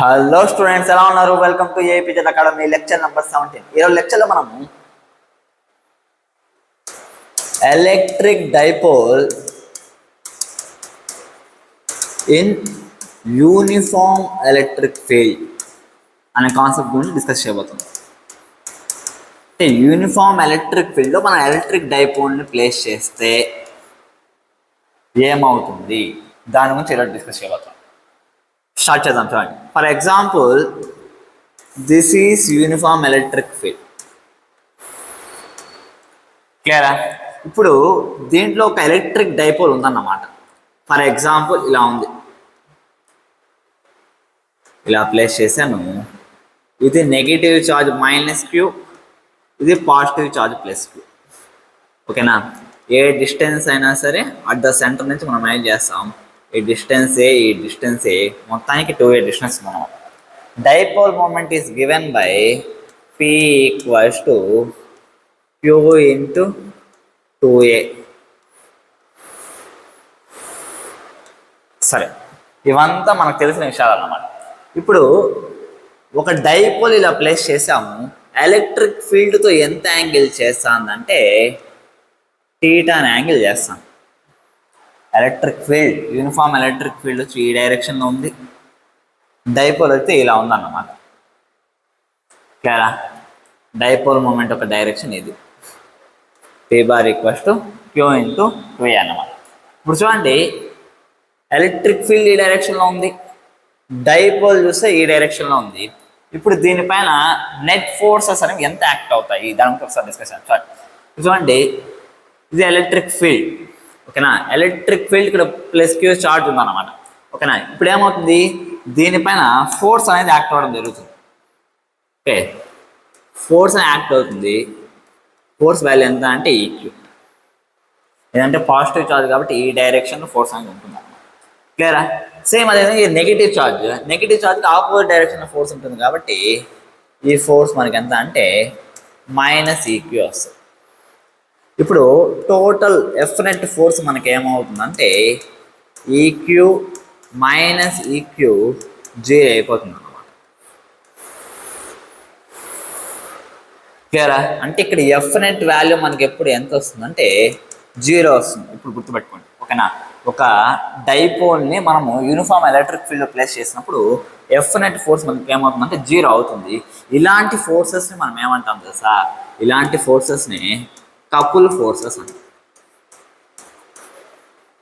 Hello students, ఎలా ఉన్నారు? Welcome to APZ academy lecture number 17. ఈరోజు లెక్చర్లో మనం electric dipole in uniform electric field అనే కాన్సెప్ట్ గురించి డిస్కస్ చేయబోతున్నాం. అంటే యూనిఫామ్ ఎలక్ట్రిక్ ఫీల్డ్లో మనం ఎలక్ట్రిక్ డైపోల్ని ప్లేస్ చేస్తే ఏమవుతుంది దాని గురించి ఈరోజు డిస్కస్ చేయబోతున్నాం. స్టార్ట్ చేద్దాం. చూడండి, for example this is uniform electric field. క్లియరా? ఇప్పుడు దీంట్లో ఒక ఎలక్ట్రిక్ డైపోల్ ఉందన్నమాట. ఫర్ ఎగ్జాంపుల్ ఇలా ఉంది, ఇలా ప్లేస్ చేశాను. ఇది నెగిటివ్ ఛార్జ్ -Q, ఇది పాజిటివ్ ఛార్జ్ +Q. ఓకేనా? ఏ డిస్టెన్స్ అయినా సరే అట్ ద సెంటర్ నుంచి మనం ఏం చేస్తాం, ఈ డిస్టెన్స్ ఏ, ఈ డిస్టెన్స్ ఏ, మొత్తానికి 2a డిస్టెన్స్ మనం. Dipole moment is given by P = Q × 2a. సరే, ఇవంతా మనకు తెలిసిన విషయాలు అన్నమాట. ఇప్పుడు ఒక డైపోల్ ఇలా ప్లేస్ చేసాము, ఎలక్ట్రిక్ ఫీల్డ్తో ఎంత యాంగిల్ చేస్తానంటే θ అని యాంగిల్ చేస్తాం. Electric field, uniform electric field వచ్చి ఈ డైరెక్షన్లో ఉంది, డైపోల్ అయితే ఇలా ఉందన్నమాట. క్లియరా? డైపోల్ మూమెంట్ ఒక డైరెక్షన్ ఇది, P = Q × 2a అన్నమాట. ఇప్పుడు చూడండి, ఎలక్ట్రిక్ ఫీల్డ్ ఈ డైరెక్షన్లో ఉంది, డైపోల్ చూస్తే ఈ డైరెక్షన్లో ఉంది. ఇప్పుడు దీనిపైన నెట్ ఫోర్సెస్ అనేవి ఎంత యాక్ట్ అవుతాయి దాని గురించి ఒకసారి డిస్కషన్. చూడండి, ఇది ఎలక్ట్రిక్ ఫీల్డ్. ఓకేనా? ఎలక్ట్రిక్ ఫీల్డ్ ఇక్కడ +Q చార్జ్ ఉందన్నమాట. ఓకేనా? ఇప్పుడు ఏమవుతుంది, దీనిపైన ఫోర్స్ అనేది యాక్ట్ అవ్వడం జరుగుతుంది. ఓకే, ఫోర్స్ అనేది యాక్ట్ అవుతుంది. ఫోర్స్ వాల్యూ ఎంత అంటే EQ. ఏదంటే పాజిటివ్ ఛార్జ్ కాబట్టి ఈ డైరెక్షన్లో ఫోర్స్ అనేది ఉంటుంది అన్నమాట. క్లియరా? సేమ్ అదేవిధంగా ఇది నెగిటివ్ ఛార్జ్, నెగిటివ్ ఛార్జ్కి ఆపోజిట్ డైరెక్షన్లో ఫోర్స్ ఉంటుంది కాబట్టి ఈ ఫోర్స్ మనకి ఎంత అంటే -EQ వస్తుంది. ఇప్పుడు టోటల్ ఎఫ్ నెట్ ఫోర్స్ మనకి ఏమవుతుందంటే EQ - EQ 0 అయిపోతుంది అన్నమాట. క్లియరా? అంటే ఇక్కడ ఎఫ్ నెట్ వాల్యూ మనకి ఎప్పుడు ఎంత వస్తుందంటే 0 వస్తుంది. ఇప్పుడు గుర్తుపెట్టుకోండి. ఓకేనా? ఒక డైపోల్ని మనము యూనిఫామ్ ఎలక్ట్రిక్ ఫీల్డ్లో ప్లేస్ చేసినప్పుడు ఎఫ్ నెట్ ఫోర్స్ మనకి ఏమవుతుందంటే 0 అవుతుంది. ఇలాంటి ఫోర్సెస్ని మనం ఏమంటాం తెలుసా? ఇలాంటి ఫోర్సెస్ని కపుల్ ఫోర్సెస్ అంటాం.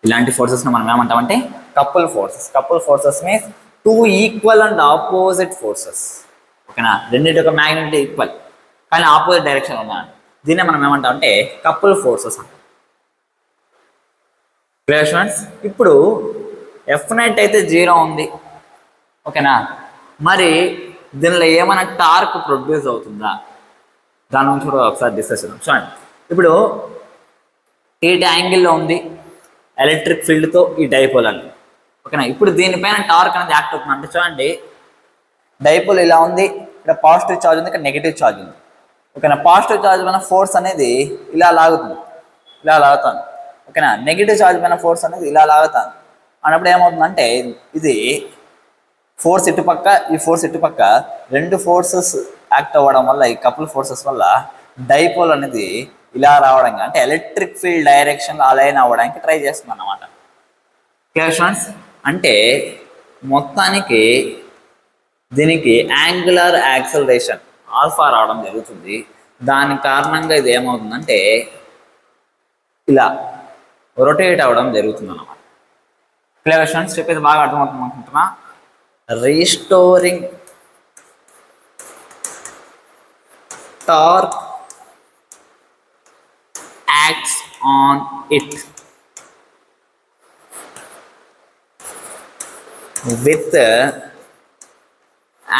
ఇలాంటి ఫోర్సెస్ని మనం ఏమంటామంటే couple forces. Couple forces means 2 equal and opposite forces. ఓకేనా? రెండింటి యొక్క మ్యాగ్నెట్ ఈక్వల్ కానీ ఆపోజిట్ డైరెక్షన్ ఉన్నాయండి. దీన్నే మనం ఏమంటామంటే కపుల్ ఫోర్సెస్ అంటాం. Clear students? ఇప్పుడు ఎఫ్ నెట్ అయితే 0 ఉంది. ఓకేనా? మరి దీనిలో ఏమైనా టార్క్ ప్రొడ్యూస్ అవుతుందా దాని గురించి కూడా ఒకసారి డిస్కస్ చేద్దాం. చూడండి, ఇప్పుడు ఈ యాంగిల్లో ఉంది ఎలక్ట్రిక్ ఫీల్డ్తో ఈ డైపోల్ అని. ఓకేనా? ఇప్పుడు దీనిపైన టార్క్ అనేది యాక్ట్ అవుతుంది. అంటే చూడండి, డైపోల్ ఇలా ఉంది, ఇక్కడ పాజిటివ్ ఛార్జ్ ఉంది, ఇక్కడ నెగిటివ్ ఛార్జ్ ఉంది. ఓకేనా? పాజిటివ్ ఛార్జ్ పైన ఫోర్స్ అనేది ఇలా లాగుతుంది, ఇలా లాగుతాను. ఓకేనా? నెగిటివ్ ఛార్జ్ పైన ఫోర్స్ అనేది ఇలా లాగుతాను అన్నప్పుడు ఏమవుతుందంటే ఇది ఫోర్స్ ఇటుపక్క, ఈ ఫోర్స్ ఇటుపక్క, రెండు ఫోర్సెస్ యాక్ట్ అవ్వడం వల్ల, ఈ కపుల్ ఫోర్సెస్ వల్ల డైపోల్ అనేది ఇలా రావడం, అంటే ఎలక్ట్రిక్ ఫీల్డ్ డైరెక్షన్లో అలైన్ అవ్వడానికి ట్రై చేస్తుంది అన్నమాట. Clear students? అంటే మొత్తానికి దీనికి యాంగులర్ యాక్సలరేషన్ ఆల్ఫా రావడం జరుగుతుంది. దాని కారణంగా ఇది ఏమవుతుందంటే ఇలా రొటేట్ అవ్వడం జరుగుతుంది అన్నమాట. Clear students? చెప్పేది బాగా అర్థమవుతుంది అనుకుంటున్నా. Restoring torque acts on it with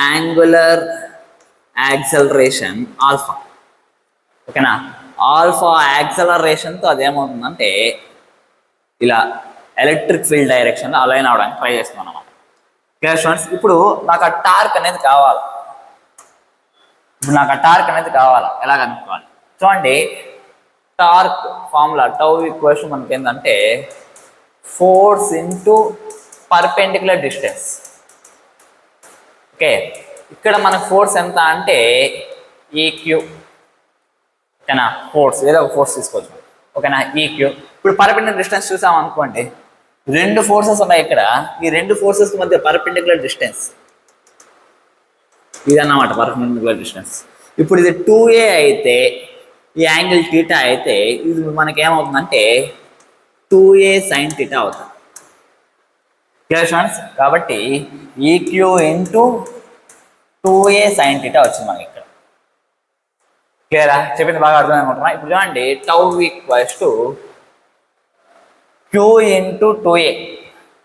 angular acceleration alpha. ఓకేనా? ఆల్ఫా యాక్సలరేషన్తో అదేమవుతుందంటే ఇలా ఎలక్ట్రిక్ ఫీల్డ్ డైరెక్షన్లో అలైన్ అవడానికి ట్రై చేస్తున్నాం అన్నమాట. Clear students? ఇప్పుడు నాకు ఆ టార్క్ అనేది కావాలి. ఎలా కనుక్కోవాలి? చూడండి, టార్క్ ఫార్ములా టౌ ఈక్వేషన్ మనకి ఏంటంటే force into perpendicular distance. Okay, ఇక్కడ మనకు ఫోర్స్ ఎంత అంటే ఈక్యూ. ఓకేనా, ఫోర్స్ ఏదో ఒక ఫోర్స్ తీసుకోవచ్చు. ఓకేనా, ఈక్యూ. ఇప్పుడు పర్పెండిక్యులర్ డిస్టెన్స్ చూసాం అనుకోండి, రెండు ఫోర్సెస్ ఉన్నాయి ఇక్కడ. ఈ రెండు ఫోర్సెస్ మధ్య పర్పెండిక్యులర్ డిస్టెన్స్ ఇదన్నమాట, పర్పెండిక్యులర్ డిస్టెన్స్. ఇప్పుడు ఇది 2a అయితే, ఈ యాంగిల్ టీటా అయితే, ఇది మనకేమవుతుందంటే 2a sin థీటా అవుతుంది. Clear students? కాబట్టి EQ into 2a sin theta వచ్చింది మనకి ఇక్కడ. క్లియరా? చెప్పింది బాగా అర్థం అనుకుంటున్నా. ఇప్పుడు చూడండి, tau equals to Q into 2a.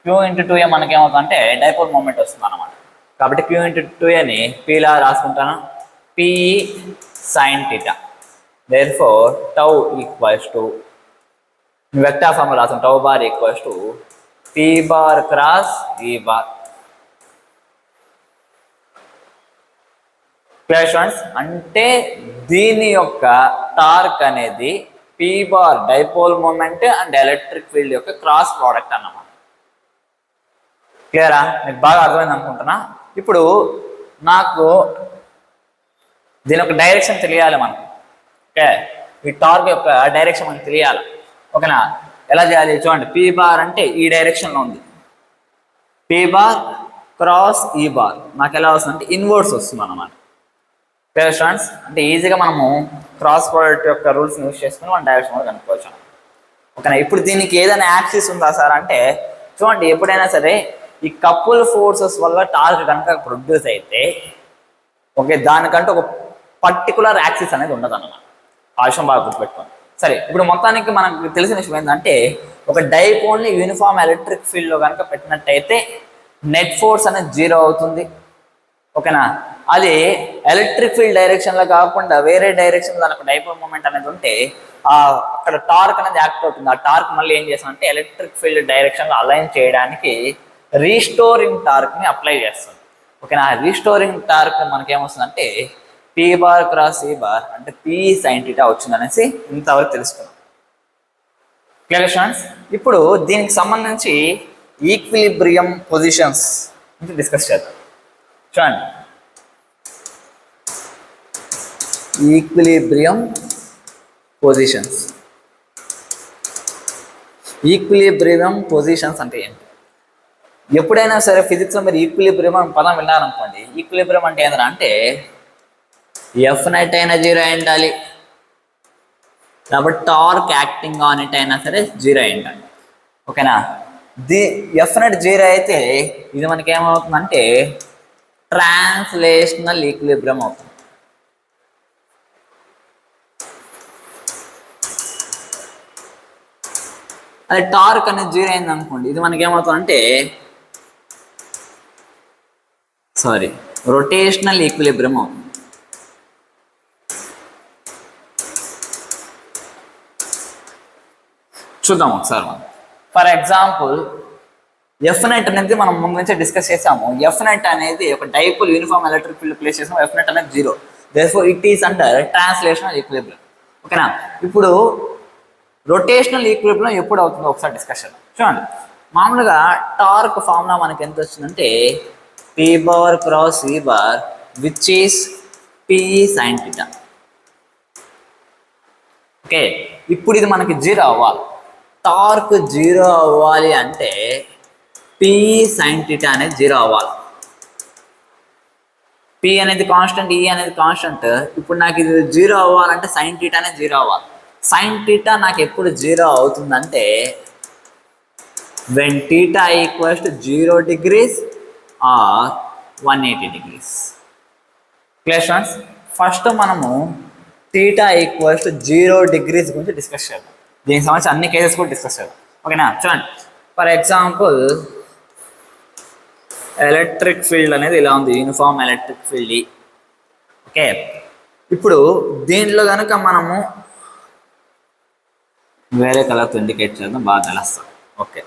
Q into 2a మనకేమవుతుందంటే డైపోల్ మూమెంట్ వస్తుంది అన్నమాట. కాబట్టి క్యూ ఇంటూ 2aని పీలా రాసుకుంటాను, P sin theta. Therefore tau equals to vector form రాసాం, tau bar equals to P bar cross E bar. Clear students? అంటే దీని యొక్క టార్క్ అనేది P bar dipole moment and electric field యొక్క క్రాస్ ప్రోడక్ట్ అన్నమాట. క్లియరా? మీకు బాగా అర్థమైంది అనుకుంటున్నా. ఇప్పుడు నాకు దీని యొక్క డైరెక్షన్ తెలియాలి మనకు. ఓకే, ఈ టార్క్ యొక్క డైరెక్షన్ మనకు తెలియాలి. ఓకేనా, ఎలా చేయాలి చూడండి. పి బార్ అంటే ఈ డైరెక్షన్లో ఉంది, P bar cross E bar నాకు ఎలా వస్తుంది అంటే ఇన్వర్స్ వస్తుంది అన్నమాట. Clear students? అంటే ఈజీగా మనము క్రాస్ ప్రోడక్ట్ యొక్క రూల్స్ యూజ్ చేసుకుని మన డైరెక్షన్ కూడా కనుక్కోవచ్చు. ఓకేనా, ఇప్పుడు దీనికి ఏదైనా యాక్సిస్ ఉందా సార్ అంటే చూడండి, ఎప్పుడైనా సరే ఈ కపుల్ ఫోర్సెస్ వల్ల టార్క్ కనుక ప్రొడ్యూస్ అయితే, ఓకే, దానికంటే ఒక పర్టికులర్ యాక్సిస్ అనేది ఉండదు అన్నమాట. ఆ విషయం బాగా గుర్తుపెట్టుకోండి. సరే, ఇప్పుడు మొత్తానికి మనకు తెలిసిన విషయం ఏంటంటే, ఒక డైపోల్ని యూనిఫామ్ ఎలక్ట్రిక్ ఫీల్డ్లో కనుక పెట్టినట్టయితే నెట్ ఫోర్స్ అనేది 0 అవుతుంది. ఓకేనా, అది ఎలక్ట్రిక్ ఫీల్డ్ డైరెక్షన్లో కాకుండా వేరే డైరెక్షన్ దానికి డైపోల్ మూమెంట్ అనేది ఉంటే అక్కడ టార్క్ అనేది యాక్ట్ అవుతుంది. ఆ టార్క్ మళ్ళీ ఏం చేస్తామంటే ఎలక్ట్రిక్ ఫీల్డ్ డైరెక్షన్లో అలైన్ చేయడానికి రీస్టోరింగ్ టార్క్ని అప్లై చేస్తుంది. ఓకేనా, రీస్టోరింగ్ టార్క్ మనకేమొస్తుందంటే P bar cross E bar అంటే పి sin థీటా వచ్చింది అనేసి ఇంతవరకు తెలుసుకున్నాం. Clear students? ఇప్పుడు దీనికి సంబంధించి ఈక్విలిబ్రియం పొజిషన్స్ డిస్కస్ చేద్దాం. చూడండి, ఈక్విలిబ్రియం పొజిషన్స్. ఈక్విలిబ్రియం పొజిషన్స్ అంటే ఏంటి? ఎప్పుడైనా సరే ఫిజిక్స్లో మీరు ఈక్విలిబ్రియం అని పదం విన్నారనుకోండి, ఈక్విలిబ్రియం అంటే ఏంటంటే ఎఫ్ నెట్ అయినా 0 అయి ఉండాలి, కాబట్టి టార్క్ యాక్టింగ్ ఆన్ ఇట్ అయినా సరే 0 అయి ఉండాలి. ఓకేనా, ఎఫ్ నెట్ 0 అయితే ఇది మనకి ఏమవుతుందంటే ట్రాన్స్లేషనల్ ఈక్విలిబ్రియం అవుతుంది. అదే టార్క్ అనేది 0 అయింది అనుకోండి, ఇది మనకి ఏమవుతుందంటే రొటేషనల్ ఈక్విలిబ్రియం అవుతుంది. చూద్దాం ఒకసారి మనం. ఫర్ ఎగ్జాంపుల్ ఎఫ్ నెట్ అనేది మనం ముందు నుంచే డిస్కస్ చేసాము. ఎఫ్ నెట్ అనేది ఒక dipole uniform electric field place చేసాము. ఎఫ్ నెట్ అనేది 0, therefore it is under translational equilibrium. ఓకేనా, ఇప్పుడు రొటేషనల్ ఈక్విలిబ్రియం ఎప్పుడు అవుతుందో ఒకసారి డిస్కషన్ చూడండి. మామూలుగా టార్క్ ఫార్ములా మనకి ఎంత వచ్చిందంటే P bar cross E bar which is P sin theta. Okay, ఇప్పుడు ఇది మనకి 0 అవ్వాలి. టార్క్ 0 అవ్వాలి అంటే పి sin థీటా అనేది 0 అవ్వాలి. పి అనేది కాన్స్టెంట్, ఈ అనేది కాన్స్టెంట్. ఇప్పుడు నాకు ఇది 0 అవ్వాలంటే sin థీటా అనేది 0 అవ్వాలి. sin థీటా నాకు ఎప్పుడు 0 అవుతుందంటే when theta equals to 0 degrees or 180 degrees. Clear students? First మనము థీటా ఈక్వల్స్ టు 0 degrees గురించి డిస్కస్ చేద్దాం. దీనికి సంబంధించి అన్ని కేసెస్ కూడా డిస్కస్ చేద్దాం. ఓకేనా, చూడండి. ఫర్ ఎగ్జాంపుల్ ఎలక్ట్రిక్ ఫీల్డ్ అనేది ఇలా ఉంది, యూనిఫామ్ ఎలక్ట్రిక్ ఫీల్డ్. ఓకే, ఇప్పుడు దీంట్లో కనుక మనము వేరే కలర్తో ఇండికేట్ చేద్దాం, బాగా తెలుస్తాం. ఓకే,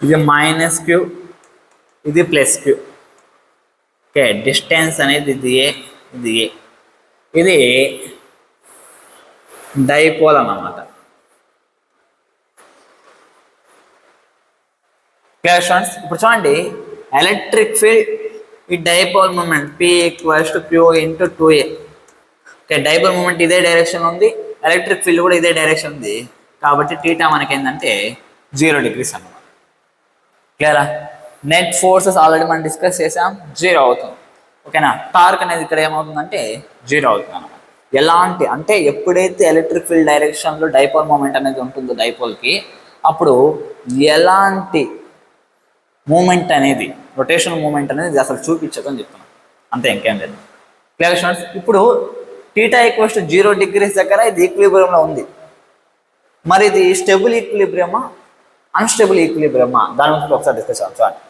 ఇది -q, ఇది +q. ఓకే, డిస్టెన్స్ అనేది ఇది ఏ, ఇది ఏ, ఇది డైపోల్ అన్నమాట. Clear students? ఇప్పుడు చూడండి, ఎలక్ట్రిక్ ఫీల్డ్ ఈ dipole moment P equals to Q into 2A. Okay, dipole moment ఇదే డైరెక్షన్ ఉంది, ఎలక్ట్రిక్ ఫీల్డ్ కూడా ఇదే డైరెక్షన్ ఉంది, కాబట్టి టీటా మనకి ఏంటంటే 0 degrees అన్నమాట. క్లియరా? నెట్ ఫోర్సెస్ ఆల్రెడీ మనం డిస్కస్ చేసాం, 0 అవుతుంది. ఓకేనా? టార్క్ అనేది ఇక్కడ ఏమవుతుందంటే 0 అవుతుంది అన్నమాట. ఎలాంటి అంటే ఎప్పుడైతే ఎలక్ట్రిక్ ఫీల్డ్ డైరెక్షన్లో డైపోల్ మూమెంట్ అనేది ఉంటుందో డైపోల్కి, అప్పుడు ఎలాంటి మూమెంట్ అనేది, రొటేషనల్ మూమెంట్ అనేది అసలు చూపించదని చెప్తున్నాను, అంతే, ఇంకేం లేదు. Clear students? ఇప్పుడు టీటా ఈక్వల్స్ టు 0 degrees దగ్గర ఇది ఈక్విలిబ్రియంలో ఉంది. మరి ఇది స్టెబుల్ ఈక్విలిబ్రియమా, అన్స్టెబుల్ ఈక్విలిబ్రియమా, దాని గురించి ఒకసారి డిస్కస్ చేద్దాం. చూడండి,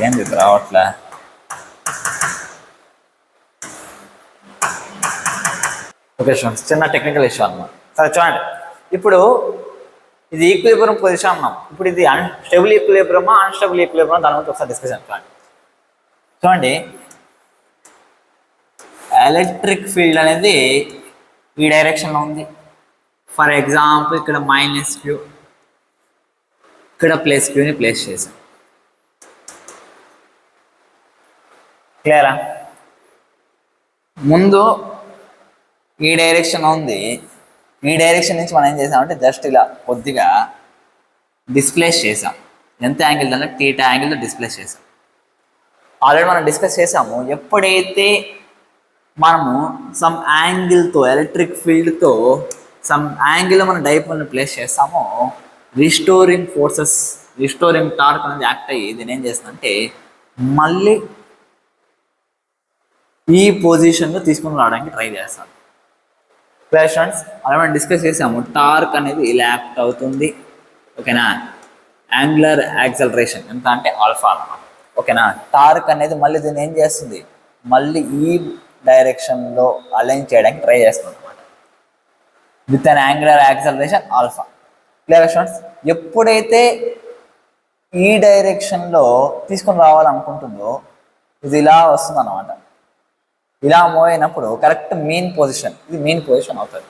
ఏం చెప్పి రావట్లే. ఓకే స్టూడెంట్స్, చిన్న టెక్నికల్ ఇష్యూ అన్నమాట. సరే చూడండి, ఇప్పుడు ఇది ఈక్విలిబ్రియం పొజిషన్ అన్నాం. ఇప్పుడు ఇది స్టెబుల్ ఈక్విలిబ్రియమా, అన్స్టెబుల్ ఈక్విలిబ్రియమా, దాని గురించి ఒకసారి డిస్కస్ చేద్దాం. చూడండి, ఎలక్ట్రిక్ ఫీల్డ్ అనేది ఈ డైరెక్షన్లో ఉంది. ఫర్ ఎగ్జాంపుల్ ఇక్కడ -Q, ఇక్కడ +Qని ప్లేస్ చేసాం. క్లియరా? ముందు ఈ డైరెక్షన్ ఉంది, ఈ డైరెక్షన్ నుంచి మనం ఏం చేసామంటే జస్ట్ ఇలా కొద్దిగా డిస్ప్లేస్ చేసాం. ఎంత యాంగిల్ అంటే టీటా యాంగిల్తో డిస్ప్లేస్ చేసాం. ఆల్రెడీ మనం డిస్కస్ చేసాము, ఎప్పుడైతే మనము సమ్ యాంగిల్తో ఎలక్ట్రిక్ ఫీల్డ్తో సమ్ యాంగిల్లో మనం డైపోల్ని ప్లేస్ చేస్తామో రిస్టోరింగ్ ఫోర్సెస్, రిస్టోరింగ్ టార్క్ అనేది యాక్ట్ అయ్యి దీని ఏం చేస్తుందంటే మళ్ళీ ఈ పొజిషన్లో తీసుకుని రావడానికి ట్రై చేస్తాం. స్టూడెంట్స్, అలా మనం డిస్కస్ చేసాము, టార్క్ అనేది ఇలా యాక్ట్ అవుతుంది. ఓకేనా? యాంగులర్ యాక్సలరేషన్ ఎంత అంటే ఆల్ఫా అన్నమాట. ఓకేనా? టార్క్ అనేది మళ్ళీ దీన్ని ఏం చేస్తుంది, మళ్ళీ ఈ డైరెక్షన్లో అలైన్ చేయడానికి ట్రై చేస్తుంది అనమాట, with an angular acceleration alpha. Clear students? ఎప్పుడైతే ఈ డైరెక్షన్లో తీసుకొని రావాలనుకుంటుందో ఇది ఇలా వస్తుంది అన్నమాట. ఇలా మూవ్ అయినప్పుడు కరెక్ట్ మీన్ పొజిషన్, ఇది మీన్ పొజిషన్ అవుతుంది.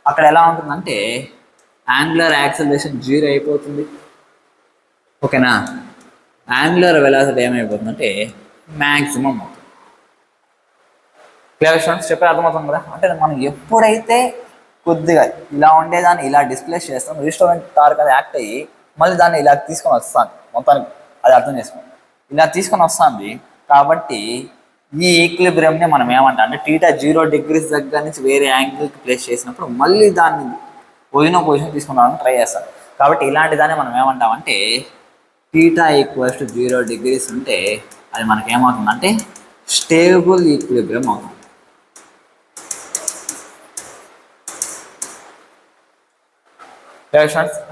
అక్కడ ఎలా ఉంటుందంటే యాంగులర్ యాక్సలరేషన్ 0 అయిపోతుంది. ఓకేనా? యాంగులర్ వెలాసిటీ ఏమైపోతుందంటే మ్యాక్సిమం అవుతుంది. Clear students? చెప్పే అర్థమవుతుంది కదా? అంటే మనం ఎప్పుడైతే కొద్దిగా ఇలా ఉండేదాన్ని ఇలా డిస్ప్లేస్ చేస్తాం, రిస్టోరెంట్ టార్క్ అది యాక్ట్ అయ్యి మళ్ళీ దాన్ని ఇలా తీసుకొని వస్తుంది, మొత్తానికి అది అర్థం చేసుకోండి, ఇలా తీసుకొని వస్తుంది. కాబట్టి ఈ ఈక్విలిబ్రియంని మనం ఏమంటాం అంటే టీటా 0 degrees దగ్గర నుంచి వేరే యాంగిల్కి ప్లేస్ చేసినప్పుడు మళ్ళీ దాన్ని పొజిషన్ తీసుకుని రావడానికి ట్రై చేస్తాం. కాబట్టి ఇలాంటి దాన్ని మనం ఏమంటామంటే టీటా ఈక్వల్స్ టు 0 degrees ఉంటే అది మనకి ఏమవుతుందంటే స్టేబుల్ ఈక్విలిబ్రియం అవుతుంది.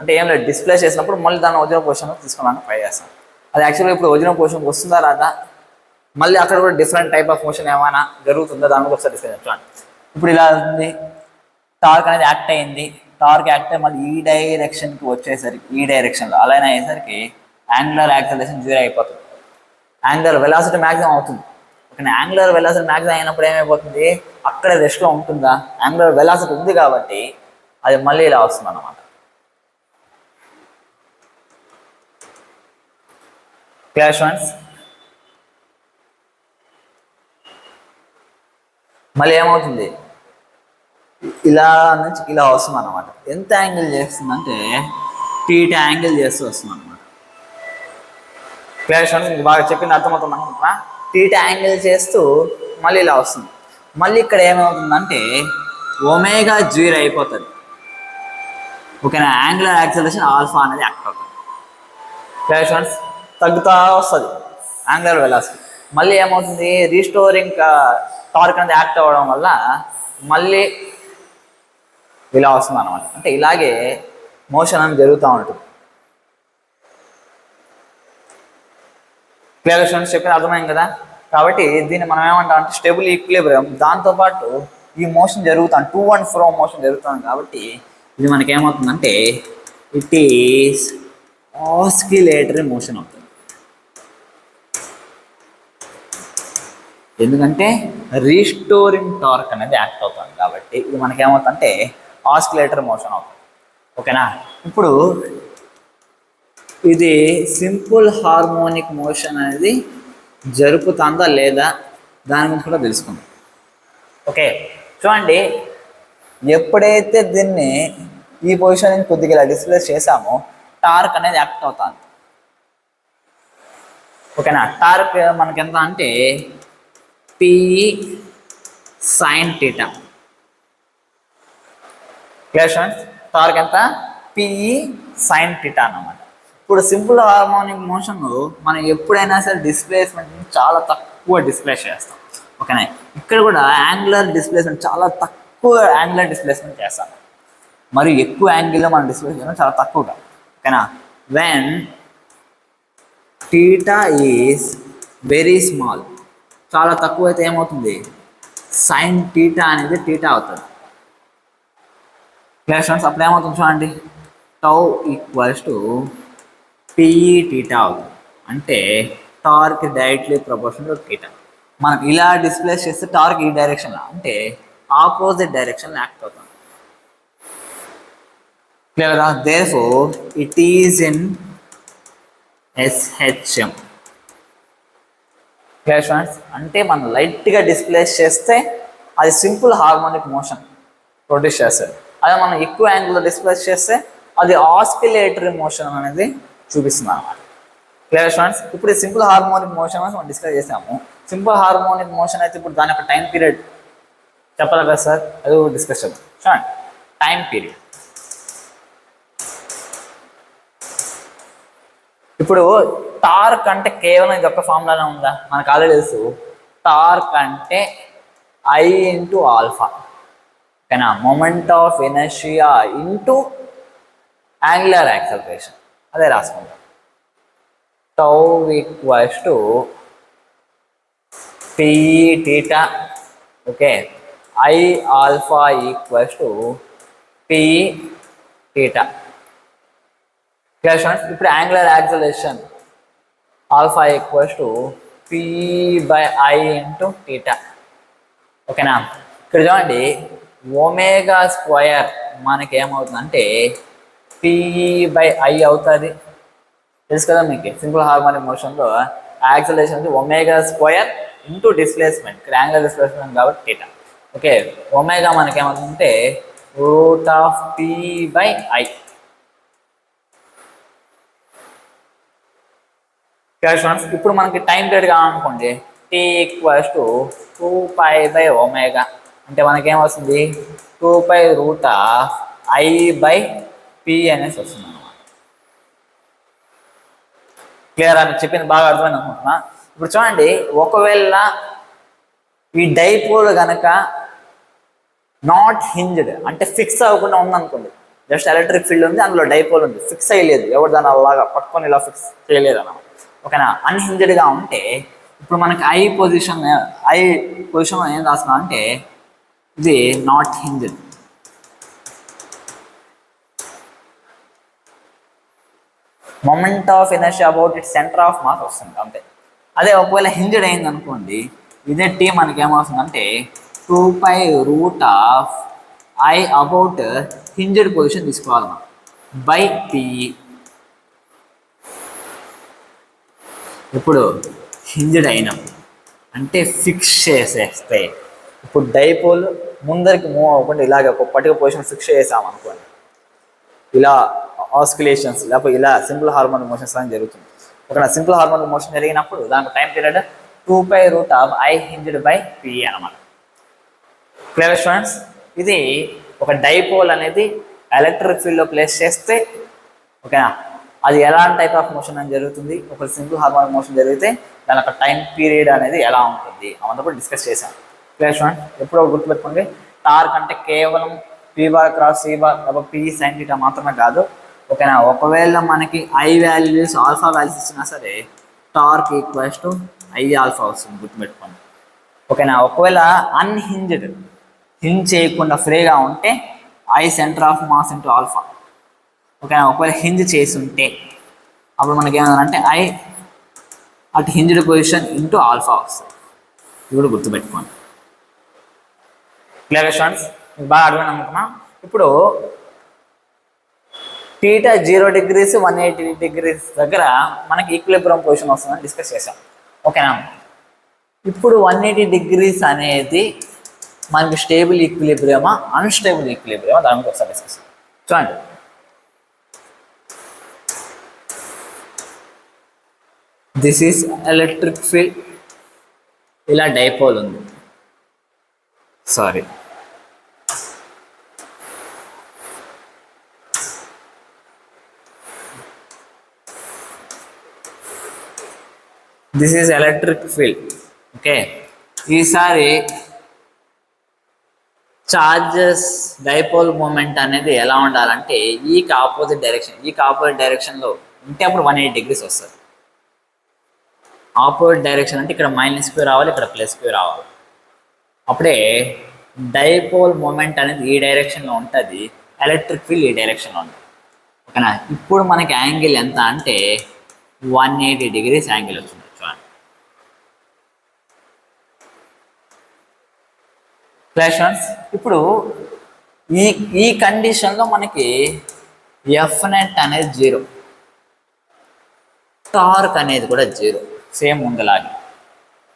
అంటే ఏం లేదు, డిస్ప్లేస్ చేసినప్పుడు మళ్ళీ దాన్ని ఒరిజినల్ పొజిషన్లో తీసుకోవడానికి ట్రై చేస్తాం. అది యాక్చువల్గా ఇప్పుడు ఒరిజినల్ పొజిషన్కి వస్తుందా రాదా, మళ్ళీ అక్కడ కూడా డిఫరెంట్ టైప్ ఆఫ్ మోషన్ ఏమైనా జరుగుతుందో దాని కూడా ఒకసారి డిస్కస్ చేస్తాం. ఇప్పుడు ఇలా ఉంది, టార్క్ అనేది యాక్ట్ అయింది, టార్క్ యాక్ట్ అయ్యి మళ్ళీ ఈ డైరెక్షన్కి వచ్చేసరికి, ఈ డైరెక్షన్లో అలైన్ అయ్యేసరికి యాంగులర్ యాక్సలరేషన్ 0 అయిపోతుంది, యాంగులర్ వెలాసిటీ మ్యాక్సిమం అవుతుంది. ఓకే, యాంగులర్ వెలాసిటీ మ్యాక్సిమం అయినప్పుడు ఏమైపోతుంది, అక్కడ రెస్ట్లో ఉంటుందా, యాంగులర్ వెలాసిటీ ఉంది కాబట్టి అది మళ్ళీ ఇలా వస్తుంది అన్నమాట. Clear students? మళ్ళీ ఏమవుతుంది, ఇలా నుంచి ఇలా వస్తుంది అన్నమాట. ఎంత యాంగిల్ చేస్తుందంటే టీటా యాంగిల్ చేస్తూ వస్తుంది అన్నమాట. Clear students? మీకు బాగా చెప్పింది అర్థమవుతుంది అనుకుంటున్నా. టీటా యాంగిల్ చేస్తూ మళ్ళీ ఇలా వస్తుంది. మళ్ళీ ఇక్కడ ఏమవుతుందంటే ఒమేగా 0 అయిపోతుంది. ఓకేనా? యాంగులర్ యాక్సలరేషన్ ఆల్ఫా అనేది యాక్ట్ అవుతుంది. Clear students? తగ్గుతూ వస్తుంది యాంగులర్ వెలాసిటీ. మళ్ళీ ఏమవుతుంది, రీస్టోరింగ్ టార్క్ అనేది యాక్ట్ అవ్వడం వల్ల మళ్ళీ ఇలా వస్తుంది అనమాట. అంటే ఇలాగే మోషన్ అనేది జరుగుతూ ఉంటుంది. Clear students? చెప్పిన అర్థమైంది కదా? కాబట్టి దీన్ని మనం ఏమంటాం అంటే స్టేబుల్ ఈక్విలిబ్రియం. దాంతోపాటు ఈ మోషన్ జరుగుతాం, టు అండ్ ఫ్రో మోషన్ జరుగుతుంది కాబట్టి ఇది మనకి ఏమవుతుందంటే ఇట్ ఈస్ ఆస్కిలేటరీ మోషన్ అవుతుంది. ఎందుకంటే రీస్టోరింగ్ టార్క్ అనేది యాక్ట్ అవుతుంది కాబట్టి ఇది మనకి ఏమవుతుందంటే ఆస్కిలేటరీ మోషన్ అవుతుంది. ఓకేనా. ఇప్పుడు ఇది సింపుల్ హార్మోనిక్ మోషన్ అనేది జరుపుతుందా లేదా దాని గురించి కూడా తెలుసుకుందాం. ఓకే, చూడండి, ఎప్పుడైతే దీన్ని ఈ పొజిషన్ నుంచి కొద్దిగా ఇలా డిస్ప్లేస్ చేసామో టార్క్ అనేది యాక్ట్ అవుతుంది. ఓకేనా, టార్క్ మనకి ఎంత అంటే పి సైన్ టీటా. టార్క్ ఎంత? పిఈ సైన్ టీటా అన్నమాట. ఇప్పుడు సింపుల్ హార్మోనిక్ మోషన్ మనం ఎప్పుడైనా సరే డిస్ప్లేస్మెంట్ చాలా తక్కువ డిస్ప్లేస్ చేస్తాం. ఓకేనా, ఇక్కడ కూడా యాంగులర్ డిస్ప్లేస్మెంట్ చాలా తక్కువ యాంగులర్ డిస్ప్లేస్మెంట్ చేస్తాం, మరియు ఎక్కువ యాంగిల్లో మనం డిస్ప్లేస్ చేయడం చాలా తక్కువగా. ఓకేనా, when theta is very small, చాలా తక్కువ అయితే ఏమవుతుంది, సైన్ టీటా అనేది టీటా అవుతుంది. Clear students? అప్పుడు ఏమవుతుంది చూడండి, tau equals to P E theta అవుతుంది. అంటే torque directly proportional to theta. మనం ఇలా డిస్ప్లేస్ చేస్తే టార్క్ ఈ డైరెక్షన్లో అంటే ఆపోజిట్ డైరెక్షన్లో యాక్ట్ అవుతుంది. Clear? Therefore it is in SHM. Clear students? అంటే మనం లైట్గా డిస్ప్లేస్ చేస్తే అది సింపుల్ హార్మోనిక్ మోషన్ ప్రొడ్యూస్ చేస్తుంది. అదే మనం ఎక్కువ యాంగిల్లో డిస్ప్లేస్ చేస్తే అది ఆస్కిలేటరీ మోషన్ అనేది చూపిస్తుంది అన్నమాట. Clear students? ఇప్పుడు సింపుల్ హార్మోనిక్ మోషన్ మనం డిస్కస్ చేసాము. సింపుల్ హార్మోనిక్ మోషన్ అయితే ఇప్పుడు దాని యొక్క టైం పీరియడ్ చెప్పాలి కదా సార్, అది డిస్కస్ చేద్దాం. చూడండి, టైం పీరియడ్. ఇప్పుడు టార్క్ అంటే కేవలం ఇది ఒక్క ఫార్ములానే ఉందా? మనకు ఆల్రెడీ తెలుసు, టార్క్ అంటే I into alpha. Okay, moment of inertia into angular acceleration. అదే రాసుకుంటాం. Tau equals to P E theta. Okay, I alpha equals to P E theta. ఇప్పుడు angular acceleration alpha equals to P E by I into theta. Okay, ఇక్కడ చూడండి, omega square మనకి ఏమవుతుందంటే PE by I అవుతుంది. తెలుసు కదా మీకు, సింపుల్ హార్మోనిక్ మోషన్లో యాక్సలరేషన్ అంటే ఒమేగా స్క్వయర్ ఇంటూ డిస్ప్లేస్మెంట్, ఇక్కడ యాంగులర్ డిస్ప్లేస్మెంట్ కాబట్టి టీటా. ఓకే, ఒమేగా మనకి ఏమవుతుందంటే root of P by I. ఇప్పుడు మనకి టైం పీరియడ్ కావాలనుకోండి, T equals to 2π by omega. అంటే మనకేమొస్తుంది, 2π root of I by P అనేసి వస్తుంది అన్నమాట. క్లియర్ అని చెప్పింది బాగా అర్థమైంది అనుకుంటున్నా. ఇప్పుడు చూడండి, ఒకవేళ ఈ డైపోల్ కనుక నాట్ హింజ్డ్ అంటే ఫిక్స్ అవ్వకుండా ఉందనుకోండి, జస్ట్ ఎలక్ట్రిక్ ఫీల్డ్ ఉంది, అందులో డైపోల్ ఉంది, ఫిక్స్ అయ్యలేదు, ఎవరు దాన్ని అలాగా పట్టుకొని ఇలా ఫిక్స్ చేయలేదు అన్నమాట. ఓకేనా, అన్హింజ్డ్గా ఉంటే ఇప్పుడు మనకి ఐ పొజిషన్ ఏం రాస్తున్నాం అంటే ఇది not hinged. Moment of inertia about it centre of mass వస్తుంది అంతే. అదే ఒకవేళ హింజ్డ్ అయింది అనుకోండి, ఇదే టీ మనకి ఏమవుతుందంటే 2π root of I about hinged position తీసుకోవాలి మనం బై పిఈ. ఇప్పుడు హింజ్డ్ అయినాం అంటే ఫిక్స్ చేసేస్తే ఇప్పుడు డైపోల్ ముందరికి మూవ్ అవ్వకుండా ఇలాగ ఒక పర్టికులర్ పొజిషన్ ఫిక్స్ చేసాం అనుకోండి, ఇలా ఆస్కిలేషన్స్ లేకపోతే ఇలా సింపుల్ హార్మోనిక్ మోషన్స్ అని జరుగుతుంది. ఒక సింపుల్ హార్మోనిక్ మోషన్ జరిగినప్పుడు దానికి time period 2π root of I hinged by P E అనమాట. Clear students? ఇది ఒక డైపోల్ అనేది ఎలక్ట్రిక్ ఫీల్డ్లో ప్లేస్ చేస్తే, ఓకేనా, అది ఎలాంటి టైప్ ఆఫ్ మోషన్ అని జరుగుతుంది, ఒక సింపుల్ హార్మోనిక్ మోషన్ జరిగితే దాని యొక్క టైం పీరియడ్ అనేది ఎలా ఉంటుంది అవంతా కూడా డిస్కస్ చేశాను. Clear student? ఎప్పుడో గుర్తుపెట్టుకోండి, టార్క్ అంటే కేవలం P bar cross C bar లేకపోతే పీ సైన్ థీటా మాత్రమే కాదు. ఓకేనా, ఒకవేళ మనకి ఐ వాల్యూస్ ఆల్ఫా వాల్యూస్ ఇచ్చినా సరే torque equals to I alpha వస్తుంది, గుర్తుపెట్టుకోండి. ఓకేనా, ఒకవేళ అన్హింజ్డ్ హింజ్ చేయకుండా ఫ్రీగా ఉంటే I centre of mass into alpha. ఓకేనా, ఒకవేళ హింజ్ చేసి ఉంటే అప్పుడు మనకి ఏమన్నారంటే I at hinged position into alpha వస్తుంది. ఇది కూడా గుర్తుపెట్టుకోండి. Clear students? బాగా అర్థమైంది అనుకున్నా. ఇప్పుడు టీటా 0 degrees 180 degrees దగ్గర మనకి ఈక్విలిబ్రియం పొజిషన్ వస్తుందని డిస్కస్ చేసాం. ఓకేనా? ఇప్పుడు 180 degrees అనేది మనకి స్టేబుల్ ఈక్విలిబ్రియమా అన్స్టేబుల్ ఈక్విలిబ్రియమా దాని గురించి ఒకసారి డిస్కస్ చూడండి. దిస్ ఈజ్ ఎలక్ట్రిక్ ఫీల్డ్, ఇలా డైపోల్ ఉంది, sorry this is electric field. Okay, ఈసారి చార్జెస్ డైపోల్ మూమెంట్ అనేది ఎలా ఉండాలంటే ఈకి ఆపోజిట్ డైరెక్షన్లో ఉంటే అప్పుడు 180 degrees వస్తుంది. ఆపోజిట్ డైరెక్షన్ అంటే ఇక్కడ -q రావాలి, ఇక్కడ +q రావాలి. అప్పుడే డైపోల్ మూమెంట్ అనేది ఈ డైరెక్షన్లో ఉంటుంది, ఎలక్ట్రిక్ ఫీల్డ్ ఈ డైరెక్షన్లో ఉంటుంది. ఓకేనా? ఇప్పుడు మనకి యాంగిల్ ఎంత అంటే 180 degrees యాంగిల్ వచ్చింది. చూడండి, ఫ్లాషన్స్. ఇప్పుడు ఈ కండిషన్లో మనకి ఎఫ్ నెట్ అనేది 0, టార్క్ అనేది కూడా 0, సేమ్ ముందులాగే.